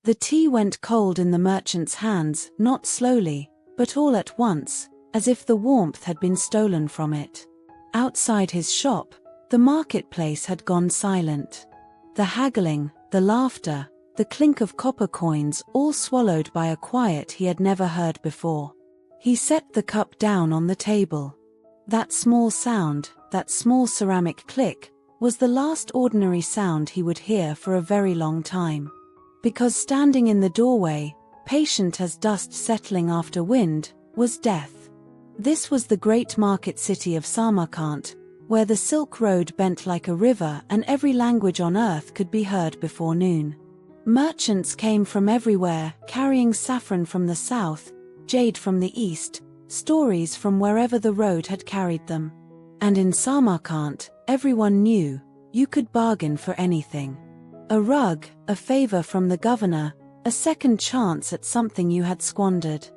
The tea went cold in the merchant's hands, not slowly, but all at once, as if the warmth had been stolen from it. Outside his shop, the marketplace had gone silent. The haggling, the laughter, the clink of copper coins, all swallowed by a quiet he had never heard before. He set the cup down on the table. That small sound, that small ceramic click, was the last ordinary sound he would hear for a very long time. Because standing in the doorway, patient as dust settling after wind, was death. This was the great market city of Samarkand, where the Silk Road bent like a river and every language on earth could be heard before noon. Merchants came from everywhere, carrying saffron from the south, jade from the east, stories from wherever the road had carried them. And in Samarkand, everyone knew, you could bargain for anything. A rug, a favor from the governor, a second chance at something you had squandered.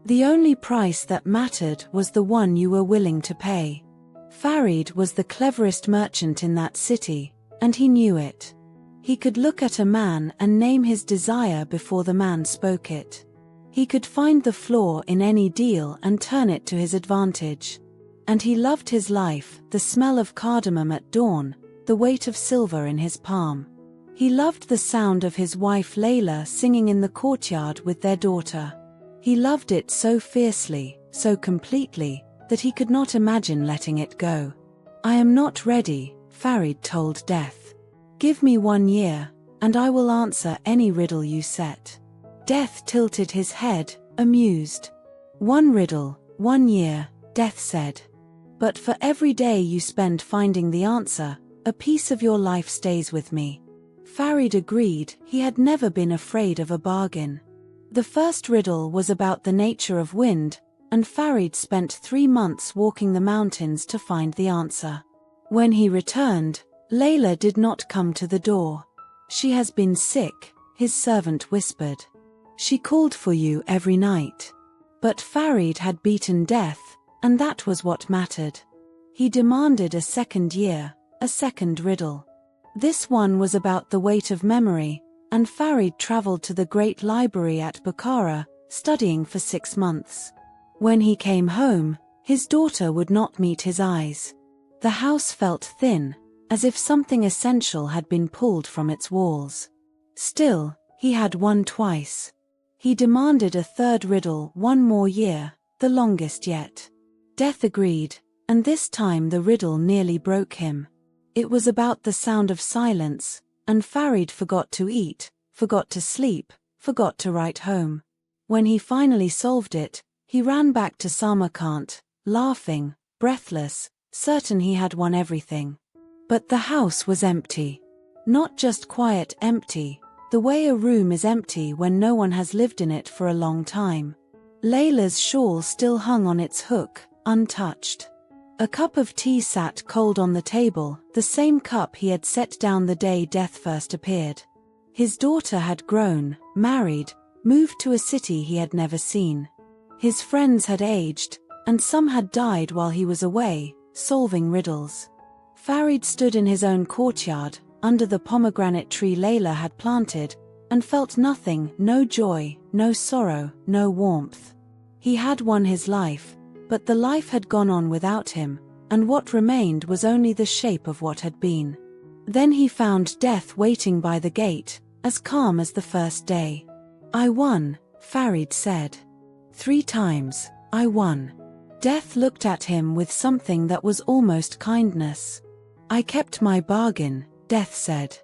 The only price that mattered was the one you were willing to pay. Farid was the cleverest merchant in that city, and he knew it. He could look at a man and name his desire before the man spoke it. He could find the flaw in any deal and turn it to his advantage. And he loved his life, the smell of cardamom at dawn, the weight of silver in his palm. He loved the sound of his wife Layla singing in the courtyard with their daughter. He loved it so fiercely, so completely, that he could not imagine letting it go. I am not ready, Farid told Death. Give me 1 year, and I will answer any riddle you set. Death tilted his head, amused. 1 riddle, 1 year, Death said. But for every day you spend finding the answer, a piece of your life stays with me. Farid agreed. He had never been afraid of a bargain. The first riddle was about the nature of wind, and Farid spent 3 months walking the mountains to find the answer. When he returned, Layla did not come to the door. She has been sick, his servant whispered. She called for you every night. But Farid had beaten death, and that was what mattered. He demanded a second year, a second riddle. This one was about the weight of memory, and Farid traveled to the great library at Bukhara, studying for 6 months. When he came home, his daughter would not meet his eyes. The house felt thin, as if something essential had been pulled from its walls. Still, he had won twice. He demanded a third riddle, 1 more year, the longest yet. Death agreed, and this time the riddle nearly broke him. It was about the sound of silence, and Farid forgot to eat, forgot to sleep, forgot to write home. When he finally solved it, he ran back to Samarkand, laughing, breathless, certain he had won everything. But the house was empty. Not just quiet empty, the way a room is empty when no one has lived in it for a long time. Layla's shawl still hung on its hook, untouched. A cup of tea sat cold on the table, the same cup he had set down the day Death first appeared. His daughter had grown, married, moved to a city he had never seen. His friends had aged, and some had died while he was away, solving riddles. Farid stood in his own courtyard, under the pomegranate tree Layla had planted, and felt nothing, no joy, no sorrow, no warmth. He had won his life, but the life had gone on without him, and what remained was only the shape of what had been. Then he found Death waiting by the gate, as calm as the first day. I won, Farid said. 3 times, I won. Death looked at him with something that was almost kindness. I kept my bargain, Death said.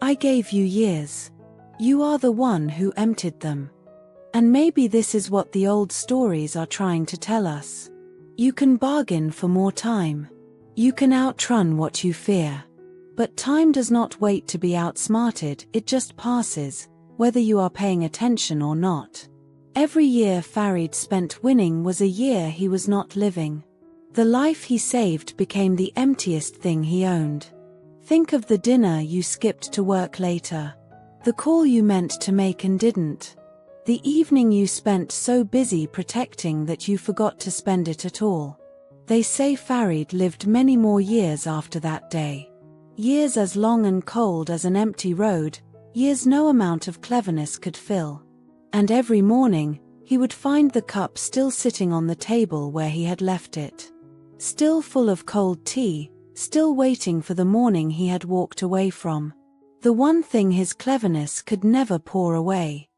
I gave you years. You are the one who emptied them. And maybe this is what the old stories are trying to tell us. You can bargain for more time. You can outrun what you fear. But time does not wait to be outsmarted, it just passes, whether you are paying attention or not. Every year Farid spent winning was a year he was not living. The life he saved became the emptiest thing he owned. Think of the dinner you skipped to work later. The call you meant to make and didn't. The evening you spent so busy protecting that you forgot to spend it at all. They say Farid lived many more years after that day. Years as long and cold as an empty road, years no amount of cleverness could fill. And every morning, he would find the cup still sitting on the table where he had left it. Still full of cold tea, still waiting for the morning he had walked away from. The one thing his cleverness could never pour away.